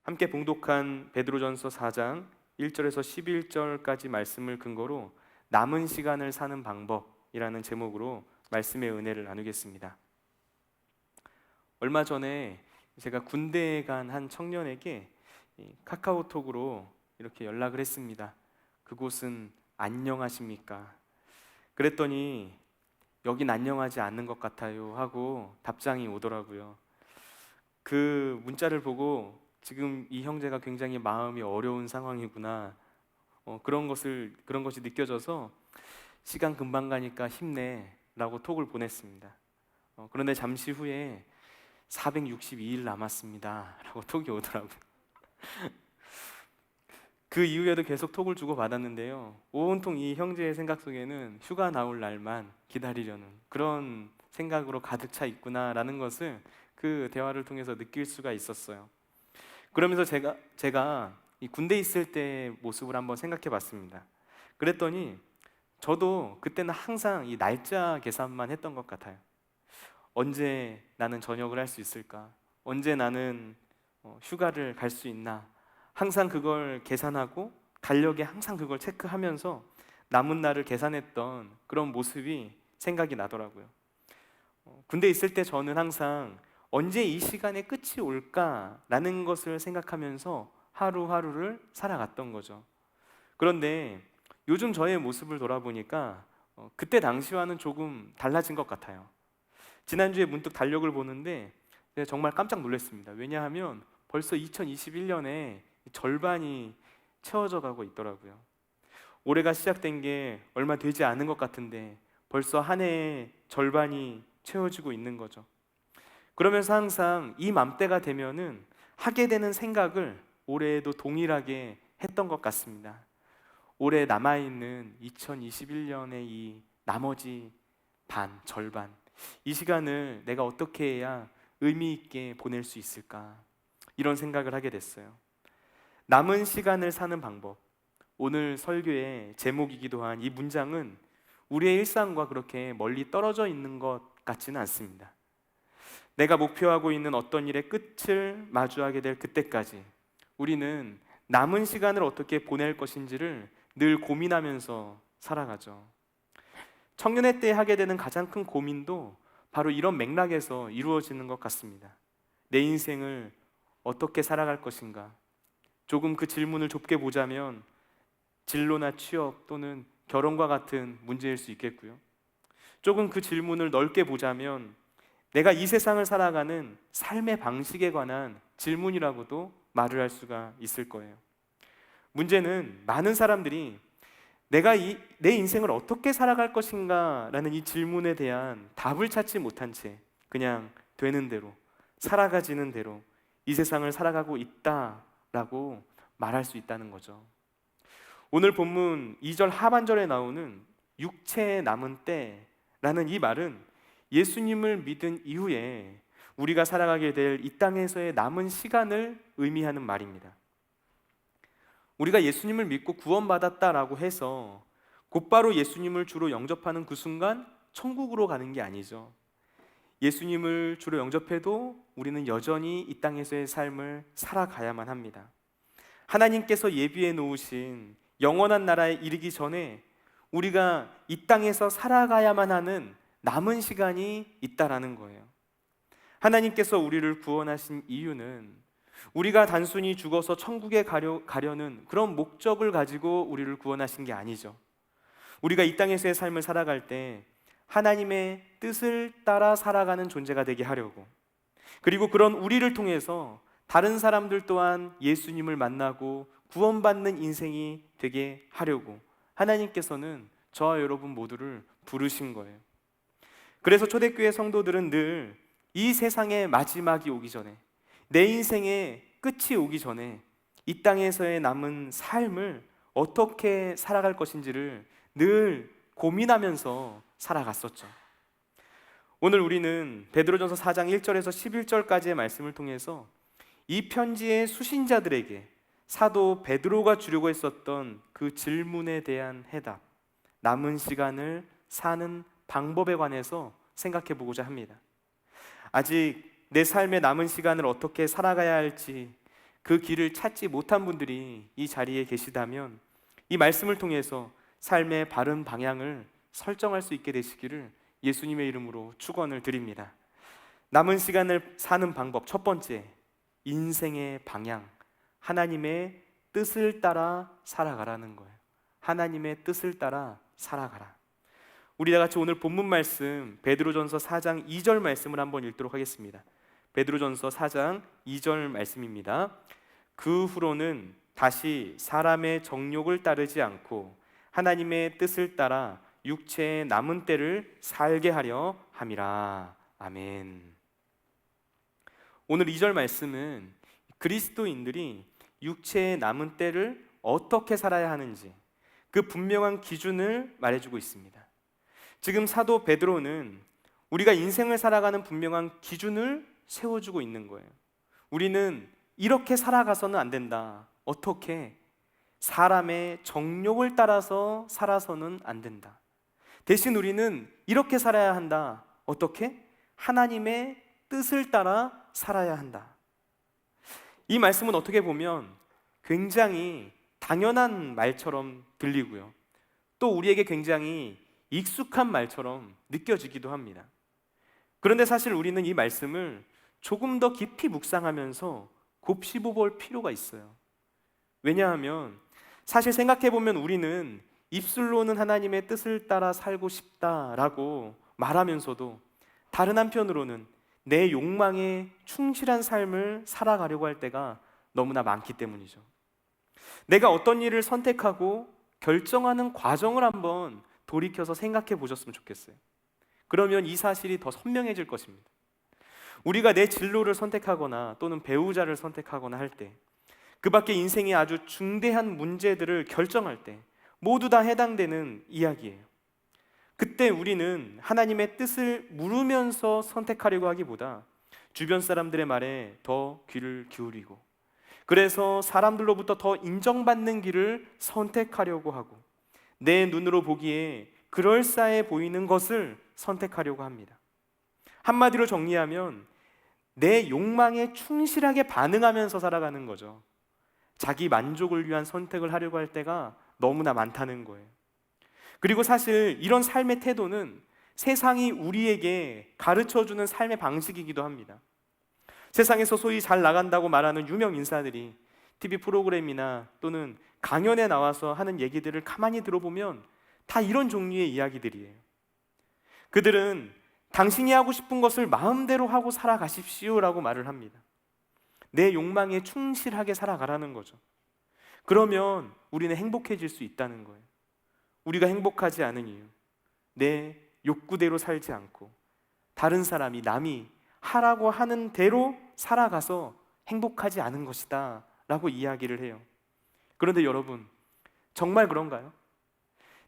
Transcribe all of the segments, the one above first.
함께 봉독한 베드로전서 4장 1절에서 11절까지 말씀을 근거로 남은 시간을 사는 방법이라는 제목으로 말씀의 은혜를 나누겠습니다. 얼마 전에 제가 군대에 간 한 청년에게 카카오톡으로 이렇게 연락을 했습니다. 그곳은 안녕하십니까? 그랬더니 여긴 안녕하지 않는 것 같아요 하고 답장이 오더라고요. 그 문자를 보고 지금 이 형제가 굉장히 마음이 어려운 상황이구나, 그런 것이 느껴져서 시간 금방 가니까 힘내 라고 톡을 보냈습니다. 그런데 잠시 후에 462일 남았습니다 라고 톡이 오더라고요. 그 이후에도 계속 톡을 주고 받았는데요, 온통 이 형제의 생각 속에는 휴가 나올 날만 기다리려는 그런 생각으로 가득 차 있구나라는 것을 그 대화를 통해서 느낄 수가 있었어요. 그러면서 제가 이 군대에 있을 때의 모습을 한번 생각해 봤습니다. 그랬더니 저도 그때는 항상 이 날짜 계산만 했던 것 같아요. 언제 나는 전역을 할 수 있을까? 언제 나는 휴가를 갈 수 있나? 항상 그걸 계산하고 달력에 항상 그걸 체크하면서 남은 날을 계산했던 그런 모습이 생각이 나더라고요. 군대에 있을 때 저는 항상 언제 이 시간의 끝이 올까라는 것을 생각하면서 하루하루를 살아갔던 거죠. 그런데 요즘 저의 모습을 돌아보니까 그때 당시와는 조금 달라진 것 같아요. 지난주에 문득 달력을 보는데 제가 정말 깜짝 놀랐습니다. 왜냐하면 벌써 2021년에 절반이 채워져 가고 있더라고요. 올해가 시작된 게 얼마 되지 않은 것 같은데 벌써 한 해의 절반이 채워지고 있는 거죠. 그러면서 항상 이 맘때가 되면은 하게 되는 생각을 올해에도 동일하게 했던 것 같습니다. 올해 남아있는 2021년의 이 나머지 절반, 이 시간을 내가 어떻게 해야 의미 있게 보낼 수 있을까, 이런 생각을 하게 됐어요. 남은 시간을 사는 방법, 오늘 설교의 제목이기도 한 이 문장은 우리의 일상과 그렇게 멀리 떨어져 있는 것 같지는 않습니다. 내가 목표하고 있는 어떤 일의 끝을 마주하게 될 그때까지 우리는 남은 시간을 어떻게 보낼 것인지를 늘 고민하면서 살아가죠. 청년의 때 하게 되는 가장 큰 고민도 바로 이런 맥락에서 이루어지는 것 같습니다. 내 인생을 어떻게 살아갈 것인가? 조금 그 질문을 좁게 보자면 진로나 취업 또는 결혼과 같은 문제일 수 있겠고요. 조금 그 질문을 넓게 보자면 내가 이 세상을 살아가는 삶의 방식에 관한 질문이라고도 말을 할 수가 있을 거예요. 문제는 많은 사람들이 내가 내 인생을 어떻게 살아갈 것인가 라는 이 질문에 대한 답을 찾지 못한 채 그냥 되는 대로, 살아가지는 대로 이 세상을 살아가고 있다라고 말할 수 있다는 거죠. 오늘 본문 2절 하반절에 나오는 육체에 남은 때라는 이 말은 예수님을 믿은 이후에 우리가 살아가게 될 이 땅에서의 남은 시간을 의미하는 말입니다. 우리가 예수님을 믿고 구원받았다라고 해서 곧바로 예수님을 주로 영접하는 그 순간 천국으로 가는 게 아니죠. 예수님을 주로 영접해도 우리는 여전히 이 땅에서의 삶을 살아가야만 합니다. 하나님께서 예비해 놓으신 영원한 나라에 이르기 전에 우리가 이 땅에서 살아가야만 하는 남은 시간이 있다라는 거예요. 하나님께서 우리를 구원하신 이유는 우리가 단순히 죽어서 천국에 가려는 그런 목적을 가지고 우리를 구원하신 게 아니죠. 우리가 이 땅에서의 삶을 살아갈 때 하나님의 뜻을 따라 살아가는 존재가 되게 하려고, 그리고 그런 우리를 통해서 다른 사람들 또한 예수님을 만나고 구원받는 인생이 되게 하려고 하나님께서는 저와 여러분 모두를 부르신 거예요. 그래서 초대교회 성도들은 늘 이 세상의 마지막이 오기 전에, 내 인생의 끝이 오기 전에 이 땅에서의 남은 삶을 어떻게 살아갈 것인지를 늘 고민하면서 살아갔었죠. 오늘 우리는 베드로전서 4장 1절에서 11절까지의 말씀을 통해서 이 편지의 수신자들에게 사도 베드로가 주려고 했었던 그 질문에 대한 해답, 남은 시간을 사는 방법에 관해서 생각해 보고자 합니다. 아직 내 삶의 남은 시간을 어떻게 살아가야 할지, 그 길을 찾지 못한 분들이 이 자리에 계시다면 이 말씀을 통해서 삶의 바른 방향을 설정할 수 있게 되시기를 예수님의 이름으로 축원을 드립니다. 남은 시간을 사는 방법, 첫 번째, 인생의 방향, 하나님의 뜻을 따라 살아가라는 거예요. 하나님의 뜻을 따라 살아가라. 우리 다 같이 오늘 본문 말씀 베드로전서 4장 2절 말씀을 한번 읽도록 하겠습니다. 베드로전서 4장 2절 말씀입니다. 그 후로는 다시 사람의 정욕을 따르지 않고 하나님의 뜻을 따라 육체의 남은 때를 살게 하려 함이라. 아멘. 오늘 2절 말씀은 그리스도인들이 육체의 남은 때를 어떻게 살아야 하는지 그 분명한 기준을 말해주고 있습니다. 지금 사도 베드로는 우리가 인생을 살아가는 분명한 기준을 세워주고 있는 거예요. 우리는 이렇게 살아가서는 안 된다. 어떻게? 사람의 정욕을 따라서 살아서는 안 된다. 대신 우리는 이렇게 살아야 한다. 어떻게? 하나님의 뜻을 따라 살아야 한다. 이 말씀은 어떻게 보면 굉장히 당연한 말처럼 들리고요. 또 우리에게 굉장히 익숙한 말처럼 느껴지기도 합니다. 그런데 사실 우리는 이 말씀을 조금 더 깊이 묵상하면서 곱씹어 볼 필요가 있어요. 왜냐하면 사실 생각해 보면 우리는 입술로는 하나님의 뜻을 따라 살고 싶다라고 말하면서도 다른 한편으로는 내 욕망에 충실한 삶을 살아가려고 할 때가 너무나 많기 때문이죠. 내가 어떤 일을 선택하고 결정하는 과정을 한번 돌이켜서 생각해 보셨으면 좋겠어요. 그러면 이 사실이 더 선명해질 것입니다. 우리가 내 진로를 선택하거나 또는 배우자를 선택하거나 할 때, 그 밖에 인생의 아주 중대한 문제들을 결정할 때 모두 다 해당되는 이야기예요. 그때 우리는 하나님의 뜻을 물으면서 선택하려고 하기보다 주변 사람들의 말에 더 귀를 기울이고, 그래서 사람들로부터 더 인정받는 길을 선택하려고 하고, 내 눈으로 보기에 그럴싸해 보이는 것을 선택하려고 합니다. 한마디로 정리하면 내 욕망에 충실하게 반응하면서 살아가는 거죠. 자기 만족을 위한 선택을 하려고 할 때가 너무나 많다는 거예요. 그리고 사실 이런 삶의 태도는 세상이 우리에게 가르쳐주는 삶의 방식이기도 합니다. 세상에서 소위 잘 나간다고 말하는 유명 인사들이 TV 프로그램이나 또는 강연에 나와서 하는 얘기들을 가만히 들어보면 다 이런 종류의 이야기들이에요. 그들은 당신이 하고 싶은 것을 마음대로 하고 살아가십시오 라고 말을 합니다. 내 욕망에 충실하게 살아가라는 거죠. 그러면 우리는 행복해질 수 있다는 거예요. 우리가 행복하지 않은 이유, 내 욕구대로 살지 않고 다른 사람이, 남이 하라고 하는 대로 살아가서 행복하지 않은 것이다 라고 이야기를 해요. 그런데 여러분, 정말 그런가요?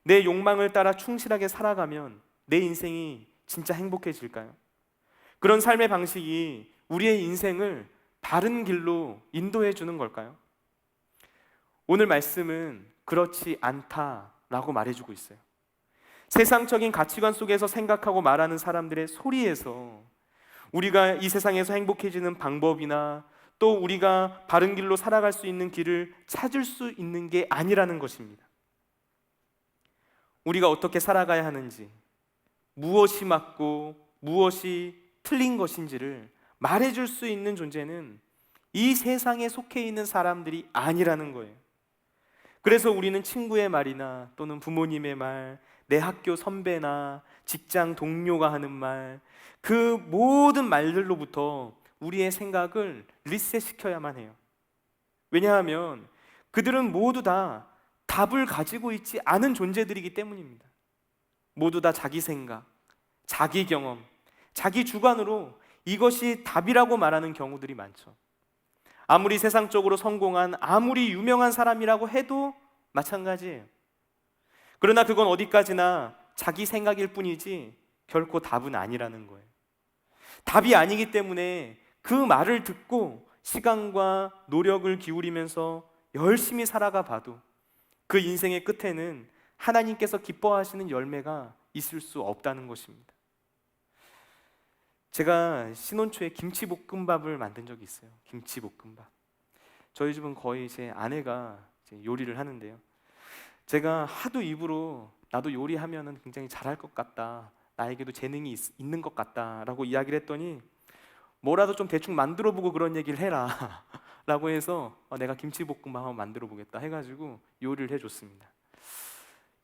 내 욕망을 따라 충실하게 살아가면 내 인생이 진짜 행복해질까요? 그런 삶의 방식이 우리의 인생을 바른 길로 인도해 주는 걸까요? 오늘 말씀은 그렇지 않다라고 말해주고 있어요. 세상적인 가치관 속에서 생각하고 말하는 사람들의 소리에서 우리가 이 세상에서 행복해지는 방법이나 또 우리가 바른 길로 살아갈 수 있는 길을 찾을 수 있는 게 아니라는 것입니다. 우리가 어떻게 살아가야 하는지, 무엇이 맞고 무엇이 틀린 것인지를 말해줄 수 있는 존재는 이 세상에 속해 있는 사람들이 아니라는 거예요. 그래서 우리는 친구의 말이나 또는 부모님의 말, 내 학교 선배나 직장 동료가 하는 말, 그 모든 말들로부터 우리의 생각을 리셋시켜야만 해요. 왜냐하면 그들은 모두 다 답을 가지고 있지 않은 존재들이기 때문입니다. 모두 다 자기 생각, 자기 경험, 자기 주관으로 이것이 답이라고 말하는 경우들이 많죠. 아무리 세상적으로 성공한, 아무리 유명한 사람이라고 해도 마찬가지예요. 그러나 그건 어디까지나 자기 생각일 뿐이지 결코 답은 아니라는 거예요. 답이 아니기 때문에 그 말을 듣고 시간과 노력을 기울이면서 열심히 살아가 봐도 그 인생의 끝에는 하나님께서 기뻐하시는 열매가 있을 수 없다는 것입니다. 제가 신혼초에 김치볶음밥을 만든 적이 있어요. 김치볶음밥. 저희 집은 거의 제 아내가 이제 요리를 하는데요. 제가 하도 입으로 나도 요리하면은 굉장히 잘할 것 같다, 나에게도 재능이 있는 것 같다라고 이야기를 했더니 뭐라도 좀 대충 만들어 보고 그런 얘기를 해라 라고 해서 내가 김치볶음밥 한번 만들어 보겠다 해가지고 요리를 해줬습니다.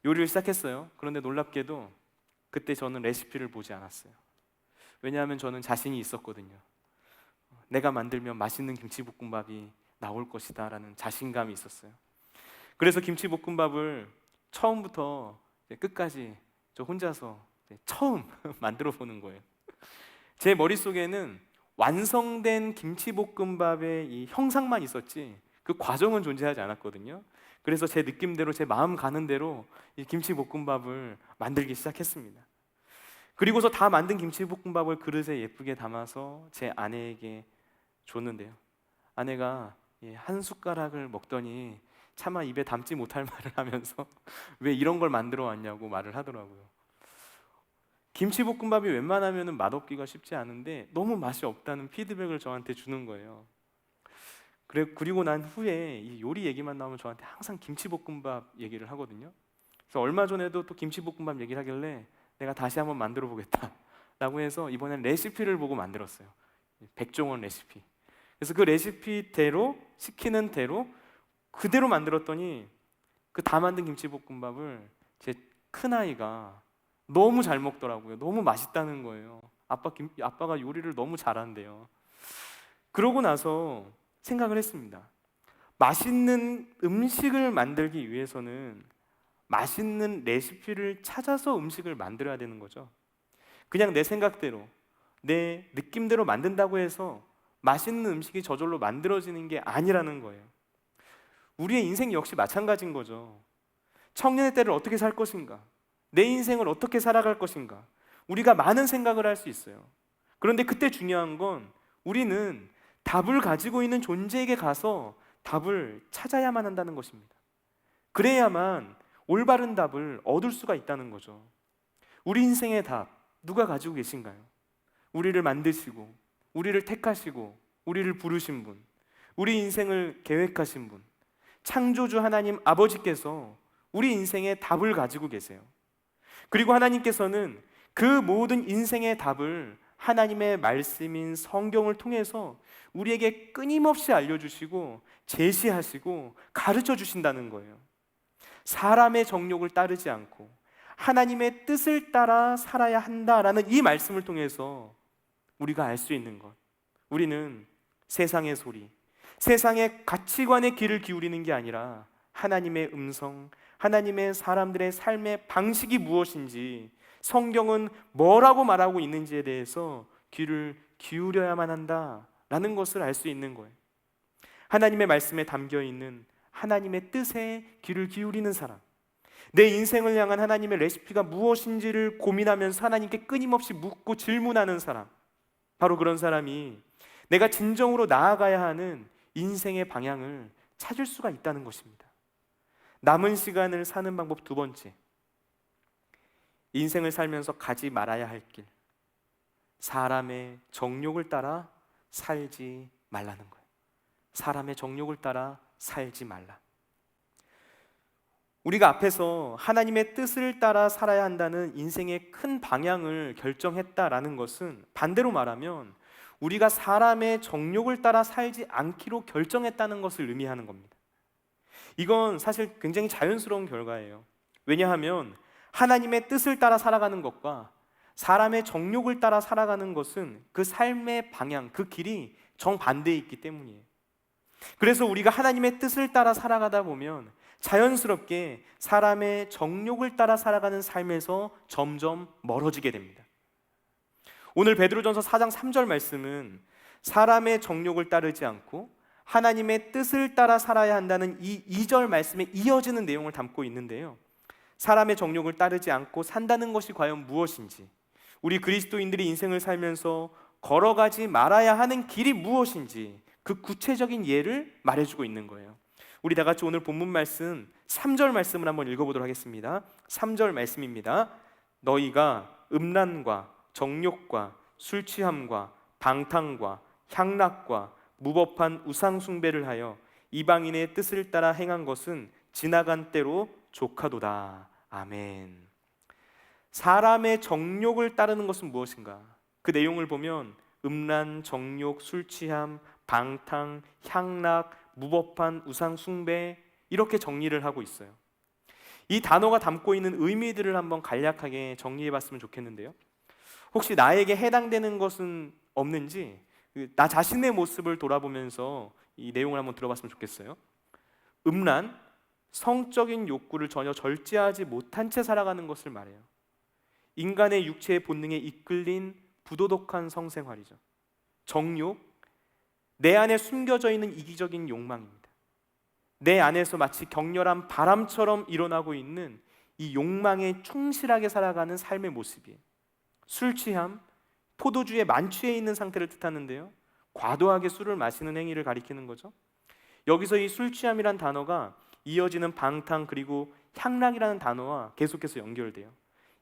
요리를 시작했어요. 그런데 놀랍게도 그때 저는 레시피를 보지 않았어요. 왜냐하면 저는 자신이 있었거든요. 내가 만들면 맛있는 김치볶음밥이 나올 것이다 라는 자신감이 있었어요. 그래서 김치볶음밥을 처음부터 끝까지 저 혼자서 처음 만들어 보는 거예요. 제 머릿속에는 완성된 김치볶음밥의 이 형상만 있었지 그 과정은 존재하지 않았거든요. 그래서 제 느낌대로, 제 마음 가는 대로 이 김치볶음밥을 만들기 시작했습니다. 그리고서 다 만든 김치볶음밥을 그릇에 예쁘게 담아서 제 아내에게 줬는데요. 아내가 한 숟가락을 먹더니 차마 입에 담지 못할 말을 하면서 왜 이런 걸 만들어 왔냐고 말을 하더라고요. 김치볶음밥이 웬만하면 맛없기가 쉽지 않은데 너무 맛이 없다는 피드백을 저한테 주는 거예요. 그리고 난 후에 이 요리 얘기만 나오면 저한테 항상 김치볶음밥 얘기를 하거든요. 그래서 얼마 전에도 또 김치볶음밥 얘기를 하길래 내가 다시 한번 만들어 보겠다 라고 해서 이번엔 레시피를 보고 만들었어요. 백종원 레시피. 그래서 그 레시피대로, 시키는 대로 그대로 만들었더니 그 다 만든 김치볶음밥을 제 큰아이가 너무 잘 먹더라고요. 너무 맛있다는 거예요. 아빠가 요리를 너무 잘한대요. 그러고 나서 생각을 했습니다. 맛있는 음식을 만들기 위해서는 맛있는 레시피를 찾아서 음식을 만들어야 되는 거죠. 그냥 내 생각대로, 내 느낌대로 만든다고 해서 맛있는 음식이 저절로 만들어지는 게 아니라는 거예요. 우리의 인생 역시 마찬가지인 거죠. 청년의 때를 어떻게 살 것인가? 내 인생을 어떻게 살아갈 것인가? 우리가 많은 생각을 할 수 있어요. 그런데 그때 중요한 건 우리는 답을 가지고 있는 존재에게 가서 답을 찾아야만 한다는 것입니다. 그래야만 올바른 답을 얻을 수가 있다는 거죠. 우리 인생의 답, 누가 가지고 계신가요? 우리를 만드시고, 우리를 택하시고, 우리를 부르신 분, 우리 인생을 계획하신 분, 창조주 하나님 아버지께서 우리 인생의 답을 가지고 계세요. 그리고 하나님께서는 그 모든 인생의 답을 하나님의 말씀인 성경을 통해서 우리에게 끊임없이 알려주시고 제시하시고 가르쳐 주신다는 거예요. 사람의 정욕을 따르지 않고 하나님의 뜻을 따라 살아야 한다라는 이 말씀을 통해서 우리가 알 수 있는 것, 우리는 세상의 소리, 세상의 가치관의 귀를 기울이는 게 아니라 하나님의 음성, 하나님의 사람들의 삶의 방식이 무엇인지, 성경은 뭐라고 말하고 있는지에 대해서 귀를 기울여야만 한다라는 것을 알 수 있는 거예요. 하나님의 말씀에 담겨 있는 하나님의 뜻에 귀를 기울이는 사람, 내 인생을 향한 하나님의 레시피가 무엇인지를 고민하면서 하나님께 끊임없이 묻고 질문하는 사람, 바로 그런 사람이 내가 진정으로 나아가야 하는 인생의 방향을 찾을 수가 있다는 것입니다. 남은 시간을 사는 방법 두 번째, 인생을 살면서 가지 말아야 할 길, 사람의 정욕을 따라 살지 말라는 거예요. 사람의 정욕을 따라 살지 말라. 우리가 앞에서 하나님의 뜻을 따라 살아야 한다는 인생의 큰 방향을 결정했다라는 것은 반대로 말하면 우리가 사람의 정욕을 따라 살지 않기로 결정했다는 것을 의미하는 겁니다. 이건 사실 굉장히 자연스러운 결과예요. 왜냐하면 하나님의 뜻을 따라 살아가는 것과 사람의 정욕을 따라 살아가는 것은 그 삶의 방향, 그 길이 정반대에 있기 때문이에요. 그래서 우리가 하나님의 뜻을 따라 살아가다 보면 자연스럽게 사람의 정욕을 따라 살아가는 삶에서 점점 멀어지게 됩니다. 오늘 베드로전서 4장 3절 말씀은 사람의 정욕을 따르지 않고 하나님의 뜻을 따라 살아야 한다는 이 2절 말씀에 이어지는 내용을 담고 있는데요, 사람의 정욕을 따르지 않고 산다는 것이 과연 무엇인지, 우리 그리스도인들이 인생을 살면서 걸어가지 말아야 하는 길이 무엇인지 그 구체적인 예를 말해주고 있는 거예요. 우리 다 같이 오늘 본문 말씀 3절 말씀을 한번 읽어보도록 하겠습니다. 3절 말씀입니다. 너희가 음란과 정욕과 술취함과 방탕과 향락과 무법한 우상 숭배를 하여 이방인의 뜻을 따라 행한 것은 지나간 때로 족하도다. 아멘. 사람의 정욕을 따르는 것은 무엇인가? 그 내용을 보면 음란, 정욕, 술 취함, 방탕, 향락, 무법한 우상 숭배, 이렇게 정리를 하고 있어요. 이 단어가 담고 있는 의미들을 한번 간략하게 정리해 봤으면 좋겠는데요. 혹시 나에게 해당되는 것은 없는지 나 자신의 모습을 돌아보면서 이 내용을 한번 들어봤으면 좋겠어요. 음란, 성적인 욕구를 전혀 절제하지 못한 채 살아가는 것을 말해요. 인간의 육체의 본능에 이끌린 부도덕한 성생활이죠. 정욕, 내 안에 숨겨져 있는 이기적인 욕망입니다. 내 안에서 마치 격렬한 바람처럼 일어나고 있는 이 욕망에 충실하게 살아가는 삶의 모습이에요. 술 취함, 포도주에 만취해 있는 상태를 뜻하는데요, 과도하게 술을 마시는 행위를 가리키는 거죠. 여기서 이 술 취함이란 단어가 이어지는 방탕 그리고 향락이라는 단어와 계속해서 연결돼요.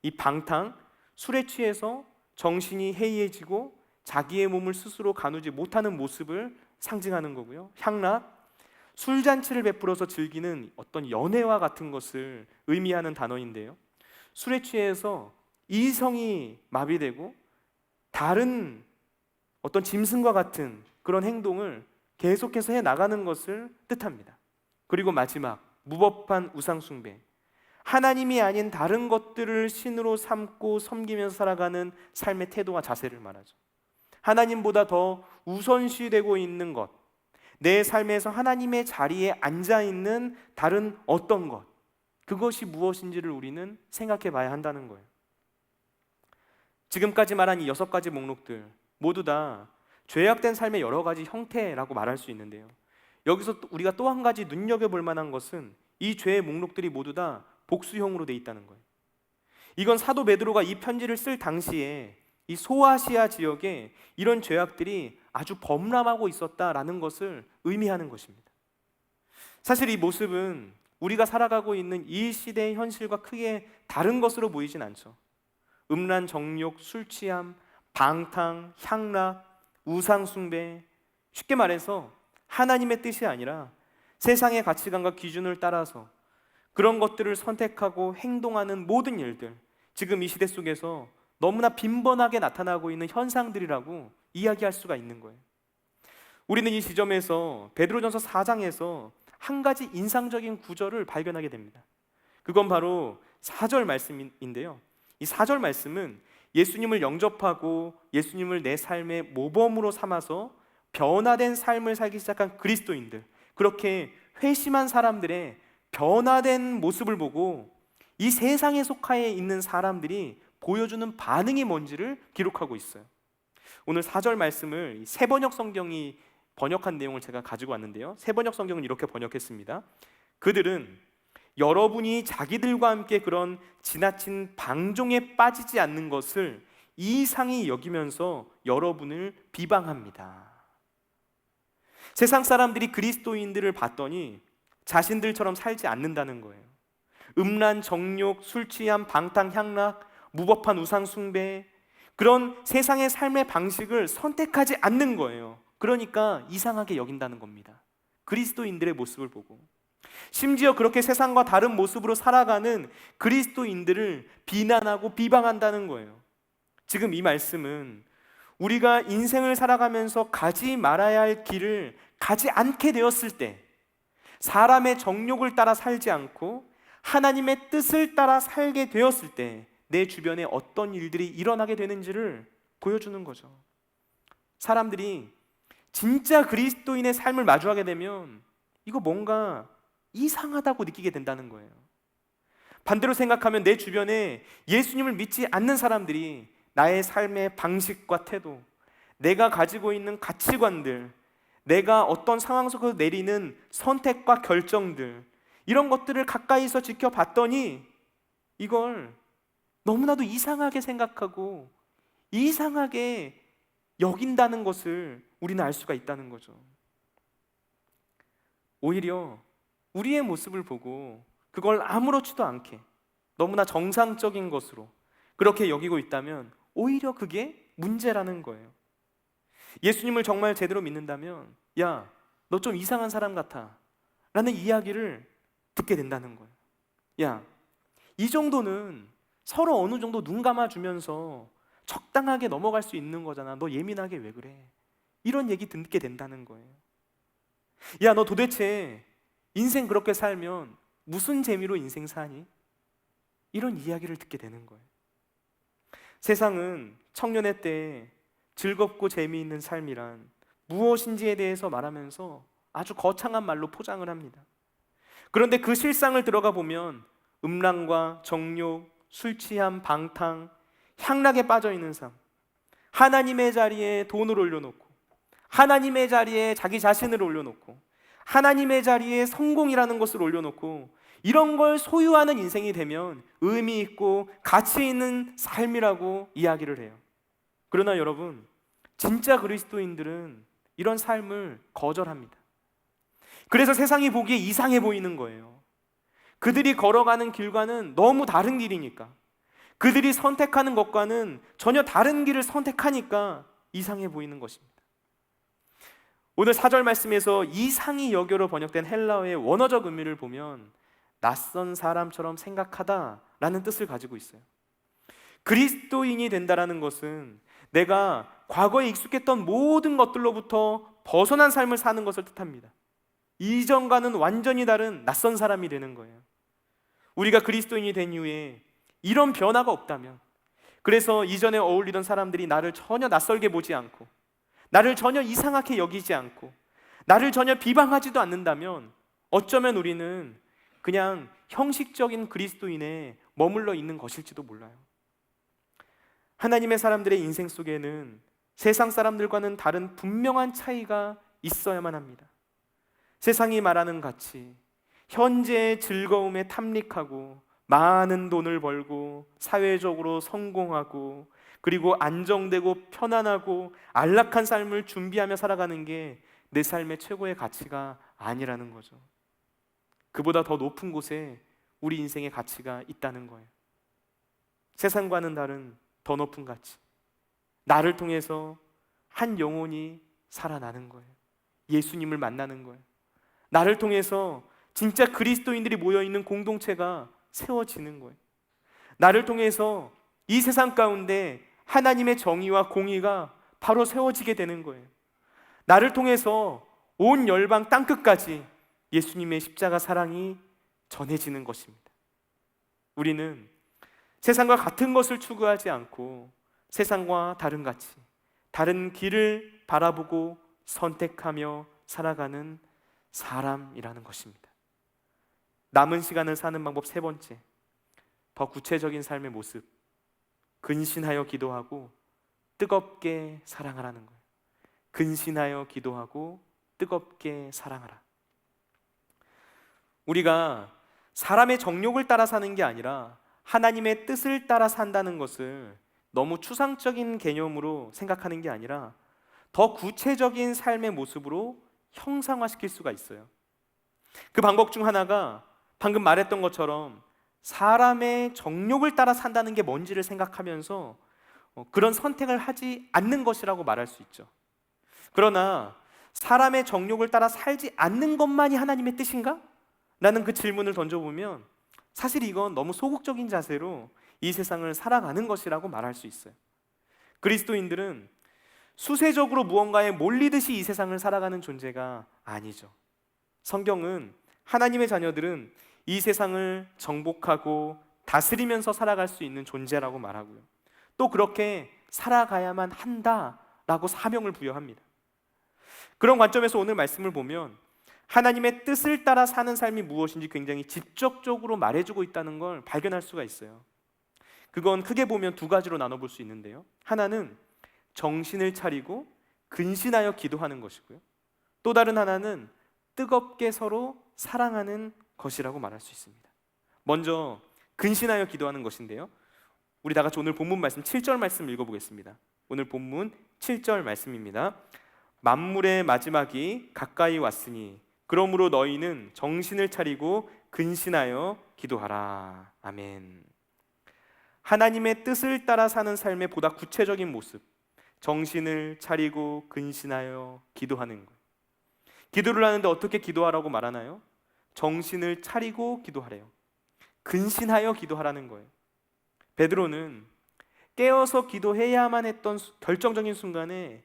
이 방탕, 술에 취해서 정신이 해이해지고 자기의 몸을 스스로 가누지 못하는 모습을 상징하는 거고요. 향락, 술잔치를 베풀어서 즐기는 어떤 연애와 같은 것을 의미하는 단어인데요, 술에 취해서 이성이 마비되고 다른 어떤 짐승과 같은 그런 행동을 계속해서 해 나가는 것을 뜻합니다. 그리고 마지막, 무법한 우상 숭배, 하나님이 아닌 다른 것들을 신으로 삼고 섬기면서 살아가는 삶의 태도와 자세를 말하죠. 하나님보다 더 우선시되고 있는 것, 내 삶에서 하나님의 자리에 앉아있는 다른 어떤 것, 그것이 무엇인지를 우리는 생각해 봐야 한다는 거예요. 지금까지 말한 이 6가지 목록들 모두 다 죄악된 삶의 여러 가지 형태라고 말할 수 있는데요, 여기서 우리가 또 한 가지 눈여겨볼 만한 것은 이 죄의 목록들이 모두 다 복수형으로 돼 있다는 거예요. 이건 사도 베드로가 이 편지를 쓸 당시에 이 소아시아 지역에 이런 죄악들이 아주 범람하고 있었다라는 것을 의미하는 것입니다. 사실 이 모습은 우리가 살아가고 있는 이 시대의 현실과 크게 다른 것으로 보이진 않죠. 음란, 정욕, 술 취함, 방탕, 향락, 우상 숭배, 쉽게 말해서 하나님의 뜻이 아니라 세상의 가치관과 기준을 따라서 그런 것들을 선택하고 행동하는 모든 일들, 지금 이 시대 속에서 너무나 빈번하게 나타나고 있는 현상들이라고 이야기할 수가 있는 거예요. 우리는 이 지점에서 베드로전서 4장에서 한 가지 인상적인 구절을 발견하게 됩니다. 그건 바로 4절 말씀인데요, 이 4절 말씀은 예수님을 영접하고 예수님을 내 삶의 모범으로 삼아서 변화된 삶을 살기 시작한 그리스도인들, 그렇게 회심한 사람들의 변화된 모습을 보고 이 세상에 속하여 있는 사람들이 보여주는 반응이 뭔지를 기록하고 있어요. 오늘 4절 말씀을 새번역 성경이 번역한 내용을 제가 가지고 왔는데요, 새번역 성경은 이렇게 번역했습니다. 그들은 여러분이 자기들과 함께 그런 지나친 방종에 빠지지 않는 것을 이상히 여기면서 여러분을 비방합니다. 세상 사람들이 그리스도인들을 봤더니 자신들처럼 살지 않는다는 거예요. 음란, 정욕, 술 취함, 방탕, 향락, 무법한 우상 숭배, 그런 세상의 삶의 방식을 선택하지 않는 거예요. 그러니까 이상하게 여긴다는 겁니다. 그리스도인들의 모습을 보고, 심지어 그렇게 세상과 다른 모습으로 살아가는 그리스도인들을 비난하고 비방한다는 거예요. 지금 이 말씀은 우리가 인생을 살아가면서 가지 말아야 할 길을 가지 않게 되었을 때, 사람의 정욕을 따라 살지 않고 하나님의 뜻을 따라 살게 되었을 때 내 주변에 어떤 일들이 일어나게 되는지를 보여주는 거죠. 사람들이 진짜 그리스도인의 삶을 마주하게 되면 이거 뭔가 이상하다고 느끼게 된다는 거예요. 반대로 생각하면 내 주변에 예수님을 믿지 않는 사람들이 나의 삶의 방식과 태도, 내가 가지고 있는 가치관들, 내가 어떤 상황 속에서 내리는 선택과 결정들, 이런 것들을 가까이서 지켜봤더니 이걸 너무나도 이상하게 생각하고 이상하게 여긴다는 것을 우리는 알 수가 있다는 거죠. 오히려 우리의 모습을 보고 그걸 아무렇지도 않게 너무나 정상적인 것으로 그렇게 여기고 있다면 오히려 그게 문제라는 거예요. 예수님을 정말 제대로 믿는다면, 야, 너 좀 이상한 사람 같아, 라는 이야기를 듣게 된다는 거예요. 야, 이 정도는 서로 어느 정도 눈 감아주면서 적당하게 넘어갈 수 있는 거잖아. 너 예민하게 왜 그래? 이런 얘기 듣게 된다는 거예요. 야, 너 도대체 인생 그렇게 살면 무슨 재미로 인생 사니? 이런 이야기를 듣게 되는 거예요. 세상은 청년의 때에 즐겁고 재미있는 삶이란 무엇인지에 대해서 말하면서 아주 거창한 말로 포장을 합니다. 그런데 그 실상을 들어가 보면 음란과 정욕, 술 취함, 방탕, 향락에 빠져 있는 삶, 하나님의 자리에 돈을 올려놓고, 하나님의 자리에 자기 자신을 올려놓고, 하나님의 자리에 성공이라는 것을 올려놓고, 이런 걸 소유하는 인생이 되면 의미 있고 가치 있는 삶이라고 이야기를 해요. 그러나 여러분, 진짜 그리스도인들은 이런 삶을 거절합니다. 그래서 세상이 보기에 이상해 보이는 거예요. 그들이 걸어가는 길과는 너무 다른 길이니까, 그들이 선택하는 것과는 전혀 다른 길을 선택하니까 이상해 보이는 것입니다. 오늘 4절 말씀에서 이상히 여겨로 번역된 헬라어의 원어적 의미를 보면 낯선 사람처럼 생각하다 라는 뜻을 가지고 있어요. 그리스도인이 된다라는 것은 내가 과거에 익숙했던 모든 것들로부터 벗어난 삶을 사는 것을 뜻합니다. 이전과는 완전히 다른 낯선 사람이 되는 거예요. 우리가 그리스도인이 된 이후에 이런 변화가 없다면, 그래서 이전에 어울리던 사람들이 나를 전혀 낯설게 보지 않고, 나를 전혀 이상하게 여기지 않고, 나를 전혀 비방하지도 않는다면 어쩌면 우리는 그냥 형식적인 그리스도인에 머물러 있는 것일지도 몰라요. 하나님의 사람들의 인생 속에는 세상 사람들과는 다른 분명한 차이가 있어야만 합니다. 세상이 말하는 가치, 현재의 즐거움에 탐닉하고 많은 돈을 벌고 사회적으로 성공하고 그리고 안정되고 편안하고 안락한 삶을 준비하며 살아가는 게 내 삶의 최고의 가치가 아니라는 거죠. 그보다 더 높은 곳에 우리 인생의 가치가 있다는 거예요. 세상과는 다른 더 높은 가치, 나를 통해서 한 영혼이 살아나는 거예요. 예수님을 만나는 거예요. 나를 통해서 진짜 그리스도인들이 모여있는 공동체가 세워지는 거예요. 나를 통해서 이 세상 가운데 하나님의 정의와 공의가 바로 세워지게 되는 거예요. 나를 통해서 온 열방 땅끝까지 예수님의 십자가 사랑이 전해지는 것입니다. 우리는 세상과 같은 것을 추구하지 않고 세상과 다른 가치, 다른 길을 바라보고 선택하며 살아가는 사람이라는 것입니다. 남은 시간을 사는 방법 세 번째, 더 구체적인 삶의 모습, 근신하여 기도하고 뜨겁게 사랑하라는 거예요. 근신하여 기도하고 뜨겁게 사랑하라. 우리가 사람의 정욕을 따라 사는 게 아니라 하나님의 뜻을 따라 산다는 것을 너무 추상적인 개념으로 생각하는 게 아니라 더 구체적인 삶의 모습으로 형상화시킬 수가 있어요. 그 방법 중 하나가 방금 말했던 것처럼 사람의 정욕을 따라 산다는 게 뭔지를 생각하면서 그런 선택을 하지 않는 것이라고 말할 수 있죠. 그러나 사람의 정욕을 따라 살지 않는 것만이 하나님의 뜻인가? 라는 그 질문을 던져보면 사실 이건 너무 소극적인 자세로 이 세상을 살아가는 것이라고 말할 수 있어요. 그리스도인들은 수세적으로 무언가에 몰리듯이 이 세상을 살아가는 존재가 아니죠. 성경은 하나님의 자녀들은 이 세상을 정복하고 다스리면서 살아갈 수 있는 존재라고 말하고요. 또 그렇게 살아가야만 한다라고 사명을 부여합니다. 그런 관점에서 오늘 말씀을 보면 하나님의 뜻을 따라 사는 삶이 무엇인지 굉장히 직접적으로 말해주고 있다는 걸 발견할 수가 있어요. 그건 크게 보면 두 가지로 나눠볼 수 있는데요. 하나는 정신을 차리고 근신하여 기도하는 것이고요. 또 다른 하나는 뜨겁게 서로 사랑하는 것이라고 말할 수 있습니다. 먼저 근신하여 기도하는 것인데요. 우리 다 같이 오늘 본문 말씀 7절 말씀 읽어보겠습니다. 오늘 본문 7절 말씀입니다. 만물의 마지막이 가까이 왔으니 그러므로 너희는 정신을 차리고 근신하여 기도하라. 아멘. 하나님의 뜻을 따라 사는 삶의 보다 구체적인 모습, 정신을 차리고 근신하여 기도하는 것. 기도를 하는데 어떻게 기도하라고 말하나요? 정신을 차리고 기도하래요. 근신하여 기도하라는 거예요. 베드로는 깨어서 기도해야만 했던 결정적인 순간에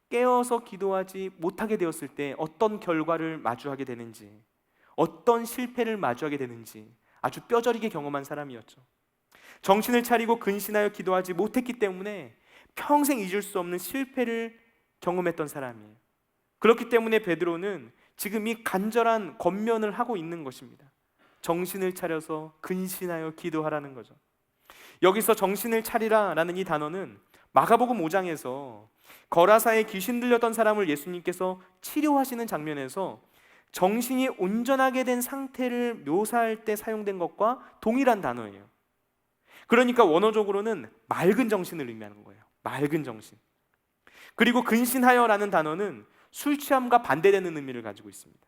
깨어서 기도하지 못하게 되었을 때 어떤 결과를 마주하게 되는지, 어떤 실패를 마주하게 되는지 아주 뼈저리게 경험한 사람이었죠. 정신을 차리고 근신하여 기도하지 못했기 때문에 평생 잊을 수 없는 실패를 경험했던 사람이에요. 그렇기 때문에 베드로는 지금 이 간절한 권면을 하고 있는 것입니다. 정신을 차려서 근신하여 기도하라는 거죠. 여기서 정신을 차리라 라는 이 단어는 마가복음 5장에서 거라사에 귀신 들렸던 사람을 예수님께서 치료하시는 장면에서 정신이 온전하게 된 상태를 묘사할 때 사용된 것과 동일한 단어예요. 그러니까 원어적으로는 맑은 정신을 의미하는 거예요. 맑은 정신. 그리고 근신하여라는 단어는 술 취함과 반대되는 의미를 가지고 있습니다.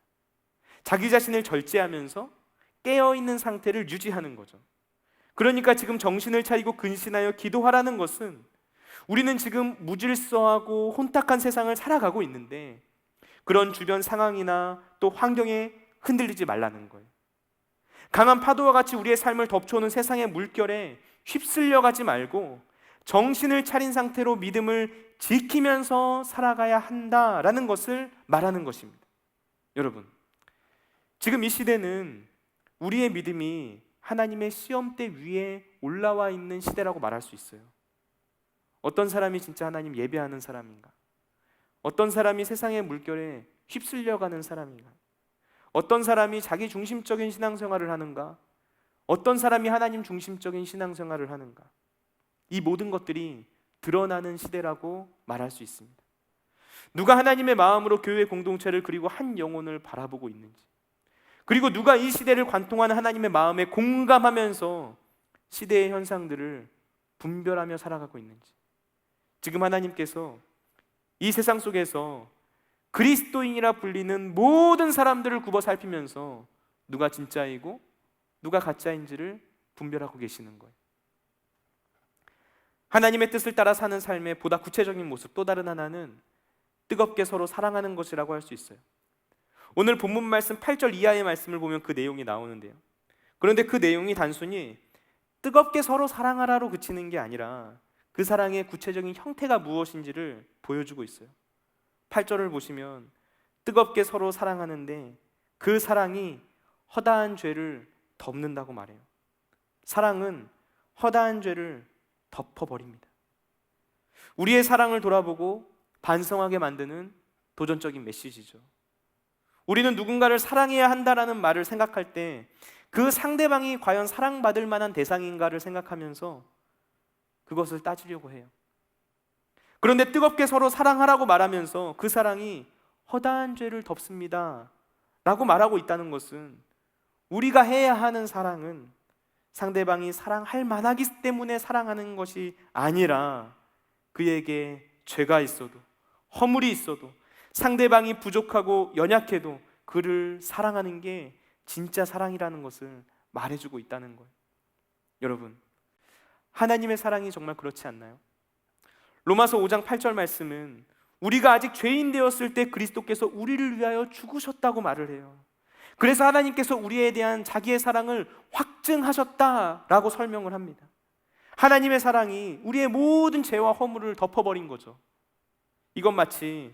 자기 자신을 절제하면서 깨어있는 상태를 유지하는 거죠. 그러니까 지금 정신을 차리고 근신하여 기도하라는 것은 우리는 지금 무질서하고 혼탁한 세상을 살아가고 있는데 그런 주변 상황이나 또 환경에 흔들리지 말라는 거예요. 강한 파도와 같이 우리의 삶을 덮쳐오는 세상의 물결에 휩쓸려 가지 말고 정신을 차린 상태로 믿음을 지키면서 살아가야 한다라는 것을 말하는 것입니다. 여러분, 지금 이 시대는 우리의 믿음이 하나님의 시험대 위에 올라와 있는 시대라고 말할 수 있어요. 어떤 사람이 진짜 하나님 예배하는 사람인가? 어떤 사람이 세상의 물결에 휩쓸려가는 사람인가? 어떤 사람이 자기 중심적인 신앙생활을 하는가? 어떤 사람이 하나님 중심적인 신앙생활을 하는가? 이 모든 것들이 드러나는 시대라고 말할 수 있습니다. 누가 하나님의 마음으로 교회 공동체를 그리고 한 영혼을 바라보고 있는지, 그리고 누가 이 시대를 관통하는 하나님의 마음에 공감하면서 시대의 현상들을 분별하며 살아가고 있는지, 지금 하나님께서 이 세상 속에서 그리스도인이라 불리는 모든 사람들을 굽어 살피면서 누가 진짜이고 누가 가짜인지를 분별하고 계시는 거예요. 하나님의 뜻을 따라 사는 삶의 보다 구체적인 모습, 또 다른 하나는 뜨겁게 서로 사랑하는 것이라고 할 수 있어요. 오늘 본문 말씀 8절 이하의 말씀을 보면 그 내용이 나오는데요. 그런데 그 내용이 단순히 뜨겁게 서로 사랑하라로 그치는 게 아니라 그 사랑의 구체적인 형태가 무엇인지를 보여주고 있어요. 8절을 보시면 뜨겁게 서로 사랑하는데 그 사랑이 허다한 죄를 덮는다고 말해요. 사랑은 허다한 죄를 덮어버립니다. 우리의 사랑을 돌아보고 반성하게 만드는 도전적인 메시지죠. 우리는 누군가를 사랑해야 한다라는 말을 생각할 때 그 상대방이 과연 사랑받을 만한 대상인가를 생각하면서 그것을 따지려고 해요. 그런데 뜨겁게 서로 사랑하라고 말하면서 그 사랑이 허다한 죄를 덮습니다 라고 말하고 있다는 것은 우리가 해야 하는 사랑은 상대방이 사랑할 만하기 때문에 사랑하는 것이 아니라 그에게 죄가 있어도 허물이 있어도 상대방이 부족하고 연약해도 그를 사랑하는 게 진짜 사랑이라는 것을 말해주고 있다는 거예요. 여러분, 하나님의 사랑이 정말 그렇지 않나요? 로마서 5장 8절 말씀은 우리가 아직 죄인 되었을 때 그리스도께서 우리를 위하여 죽으셨다고 말을 해요. 그래서 하나님께서 우리에 대한 자기의 사랑을 확증하셨다라고 설명을 합니다. 하나님의 사랑이 우리의 모든 죄와 허물을 덮어버린 거죠. 이건 마치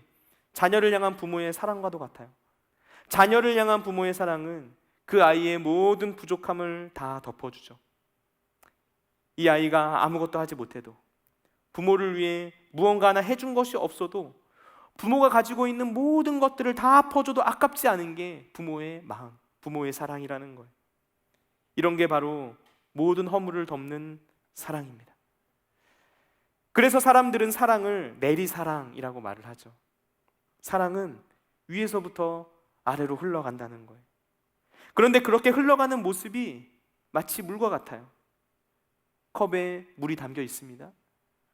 자녀를 향한 부모의 사랑과도 같아요. 자녀를 향한 부모의 사랑은 그 아이의 모든 부족함을 다 덮어주죠. 이 아이가 아무것도 하지 못해도, 부모를 위해 무언가 하나 해준 것이 없어도 부모가 가지고 있는 모든 것들을 다 퍼줘도 아깝지 않은 게 부모의 마음, 부모의 사랑이라는 거예요. 이런 게 바로 모든 허물을 덮는 사랑입니다. 그래서 사람들은 사랑을 내리사랑이라고 말을 하죠. 사랑은 위에서부터 아래로 흘러간다는 거예요. 그런데 그렇게 흘러가는 모습이 마치 물과 같아요. 컵에 물이 담겨 있습니다.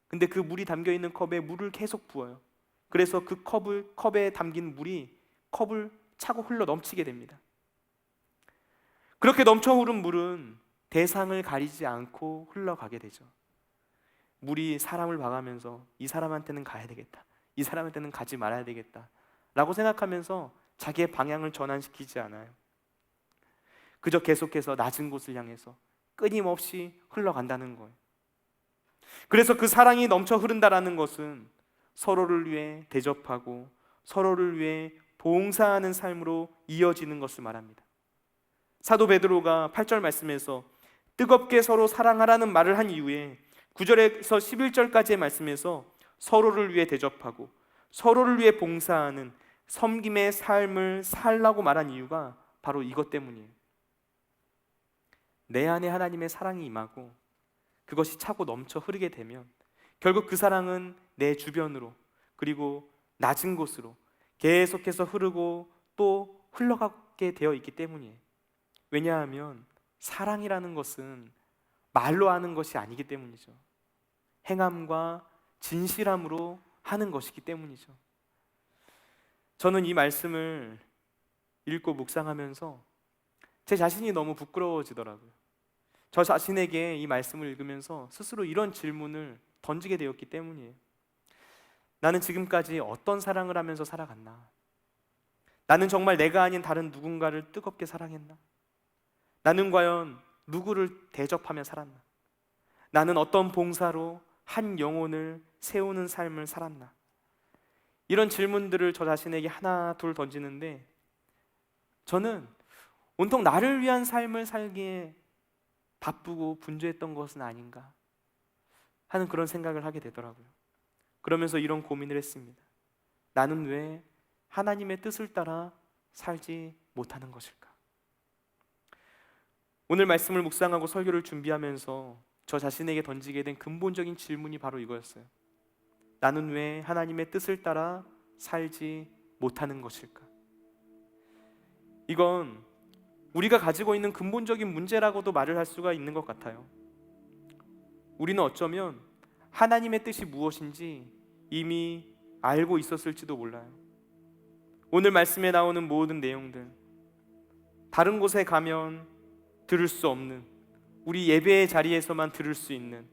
근데 그 물이 담겨 있는 컵에 물을 계속 부어요. 그래서 그 컵에 담긴 물이 컵을 차고 흘러 넘치게 됩니다. 그렇게 넘쳐 흐른 물은 대상을 가리지 않고 흘러가게 되죠. 물이 사람을 봐가면서 이 사람한테는 가야 되겠다, 이 사람한테는 가지 말아야 되겠다 라고 생각하면서 자기의 방향을 전환시키지 않아요. 그저 계속해서 낮은 곳을 향해서 끊임없이 흘러간다는 거예요. 그래서 그 사랑이 넘쳐 흐른다라는 것은 서로를 위해 대접하고 서로를 위해 봉사하는 삶으로 이어지는 것을 말합니다. 사도 베드로가 8절 말씀에서 뜨겁게 서로 사랑하라는 말을 한 이후에 9절에서 11절까지의 말씀에서 서로를 위해 대접하고 서로를 위해 봉사하는 섬김의 삶을 살라고 말한 이유가 바로 이것 때문이에요. 내 안에 하나님의 사랑이 임하고 그것이 차고 넘쳐 흐르게 되면 결국 그 사랑은 내 주변으로 그리고 낮은 곳으로 계속해서 흐르고 또 흘러가게 되어 있기 때문이에요. 왜냐하면 사랑이라는 것은 말로 하는 것이 아니기 때문이죠. 행함과 진실함으로 하는 것이기 때문이죠. 저는 이 말씀을 읽고 묵상하면서 제 자신이 너무 부끄러워지더라고요. 저 자신에게 이 말씀을 읽으면서 스스로 이런 질문을 던지게 되었기 때문이에요. 나는 지금까지 어떤 사랑을 하면서 살아갔나? 나는 정말 내가 아닌 다른 누군가를 뜨겁게 사랑했나? 나는 과연 누구를 대접하며 살았나? 나는 어떤 봉사로 한 영혼을 세우는 삶을 살았나? 이런 질문들을 저 자신에게 하나 둘 던지는데 저는 온통 나를 위한 삶을 살기에 바쁘고 분주했던 것은 아닌가 하는 그런 생각을 하게 되더라고요. 그러면서 이런 고민을 했습니다. 나는 왜 하나님의 뜻을 따라 살지 못하는 것일까? 오늘 말씀을 묵상하고 설교를 준비하면서 저 자신에게 던지게 된 근본적인 질문이 바로 이거였어요. 나는 왜 하나님의 뜻을 따라 살지 못하는 것일까? 이건 우리가 가지고 있는 근본적인 문제라고도 말을 할 수가 있는 것 같아요. 우리는 어쩌면 하나님의 뜻이 무엇인지 이미 알고 있었을지도 몰라요. 오늘 말씀에 나오는 모든 내용들, 다른 곳에 가면 들을 수 없는, 우리 예배의 자리에서만 들을 수 있는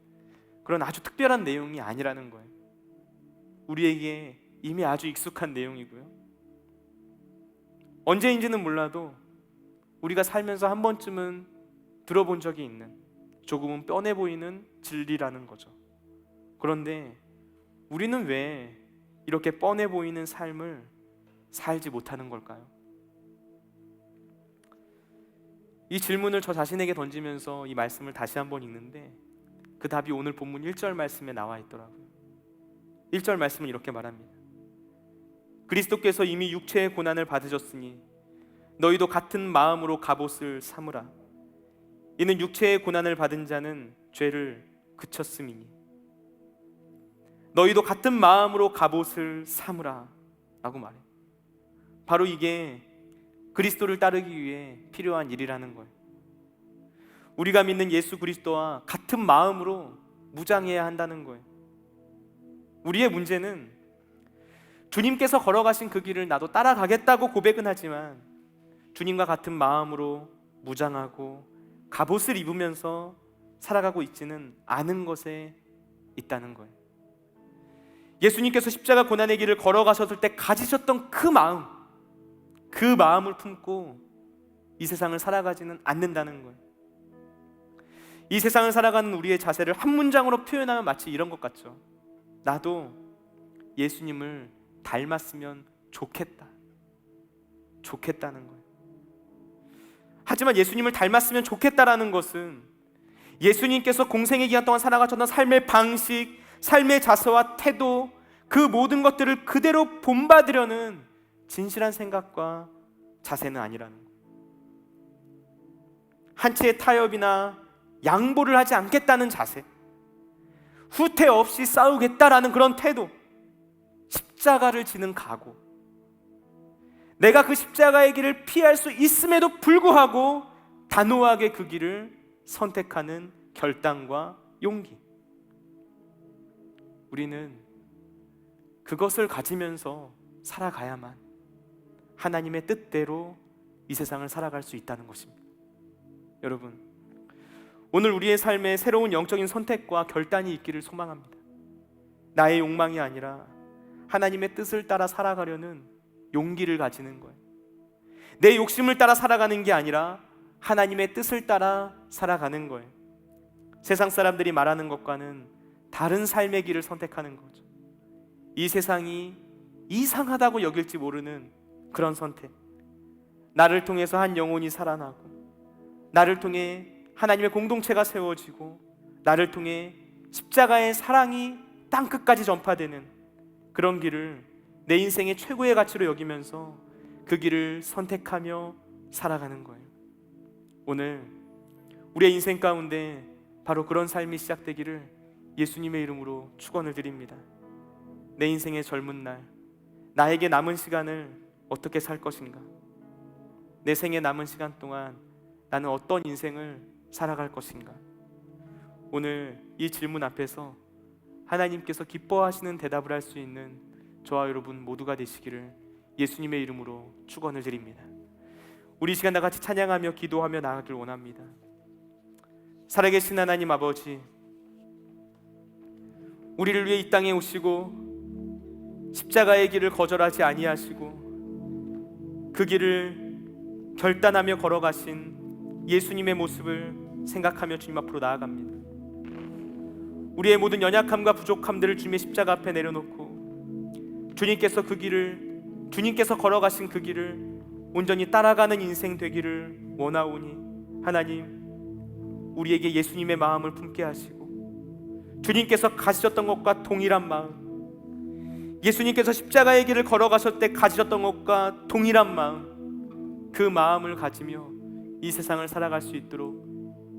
그런 아주 특별한 내용이 아니라는 거예요. 우리에게 이미 아주 익숙한 내용이고요. 언제인지는 몰라도 우리가 살면서 한 번쯤은 들어본 적이 있는, 조금은 뻔해 보이는 진리라는 거죠. 그런데 우리는 왜 이렇게 뻔해 보이는 삶을 살지 못하는 걸까요? 이 질문을 저 자신에게 던지면서 이 말씀을 다시 한번 읽는데 그 답이 오늘 본문 1절 말씀에 나와 있더라고요. 1절 말씀은 이렇게 말합니다. 그리스도께서 이미 육체의 고난을 받으셨으니 너희도 같은 마음으로 갑옷을 삼으라. 이는 육체의 고난을 받은 자는 죄를 그쳤음이니. 너희도 같은 마음으로 갑옷을 삼으라 라고 말해요. 바로 이게 그리스도를 따르기 위해 필요한 일이라는 거예요. 우리가 믿는 예수 그리스도와 같은 마음으로 무장해야 한다는 거예요. 우리의 문제는 주님께서 걸어가신 그 길을 나도 따라가겠다고 고백은 하지만 주님과 같은 마음으로 무장하고 갑옷을 입으면서 살아가고 있지는 않은 것에 있다는 거예요. 예수님께서 십자가 고난의 길을 걸어가셨을 때 가지셨던 그 마음을 품고 이 세상을 살아가지는 않는다는 거예요. 이 세상을 살아가는 우리의 자세를 한 문장으로 표현하면 마치 이런 것 같죠. 나도 예수님을 닮았으면 좋겠다는 거예요. 하지만 예수님을 닮았으면 좋겠다라는 것은 예수님께서 공생의 기간 동안 살아가셨던 삶의 방식, 삶의 자세와 태도, 그 모든 것들을 그대로 본받으려는 진실한 생각과 자세는 아니라는 거예요. 한치의 타협이나 양보를 하지 않겠다는 자세, 후퇴 없이 싸우겠다라는 그런 태도, 십자가를 지는 각오, 내가 그 십자가의 길을 피할 수 있음에도 불구하고 단호하게 그 길을 선택하는 결단과 용기. 우리는 그것을 가지면서 살아가야만 하나님의 뜻대로 이 세상을 살아갈 수 있다는 것입니다. 여러분, 오늘 우리의 삶에 새로운 영적인 선택과 결단이 있기를 소망합니다. 나의 욕망이 아니라 하나님의 뜻을 따라 살아가려는 용기를 가지는 거예요. 내 욕심을 따라 살아가는 게 아니라 하나님의 뜻을 따라 살아가는 거예요. 세상 사람들이 말하는 것과는 다른 삶의 길을 선택하는 거죠. 이 세상이 이상하다고 여길지 모르는 그런 선택. 나를 통해서 한 영혼이 살아나고, 나를 통해 하나님의 공동체가 세워지고, 나를 통해 십자가의 사랑이 땅끝까지 전파되는 그런 길을 내 인생의 최고의 가치로 여기면서 그 길을 선택하며 살아가는 거예요. 오늘 우리의 인생 가운데 바로 그런 삶이 시작되기를 예수님의 이름으로 축원을 드립니다. 내 인생의 젊은 날, 나에게 남은 시간을 어떻게 살 것인가? 내 생에 남은 시간 동안 나는 어떤 인생을 살아갈 것인가? 오늘 이 질문 앞에서 하나님께서 기뻐하시는 대답을 할 수 있는 저와 여러분 모두가 되시기를 예수님의 이름으로 축원을 드립니다. 우리 이 시간 다 같이 찬양하며 기도하며 나아가길 원합니다. 살아계신 하나님 아버지, 우리를 위해 이 땅에 오시고 십자가의 길을 거절하지 아니하시고 그 길을 결단하며 걸어가신 예수님의 모습을 생각하며 주님 앞으로 나아갑니다. 우리의 모든 연약함과 부족함들을 주님의 십자가 앞에 내려놓고 주님께서 그 길을, 주님께서 걸어가신 그 길을 온전히 따라가는 인생 되기를 원하오니 하나님, 우리에게 예수님의 마음을 품게 하시고 주님께서 가지셨던 것과 동일한 마음, 예수님께서 십자가의 길을 걸어가실 때 가지셨던 것과 동일한 마음, 그 마음을 가지며 이 세상을 살아갈 수 있도록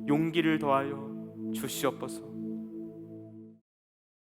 용기를 더하여 주시옵소서.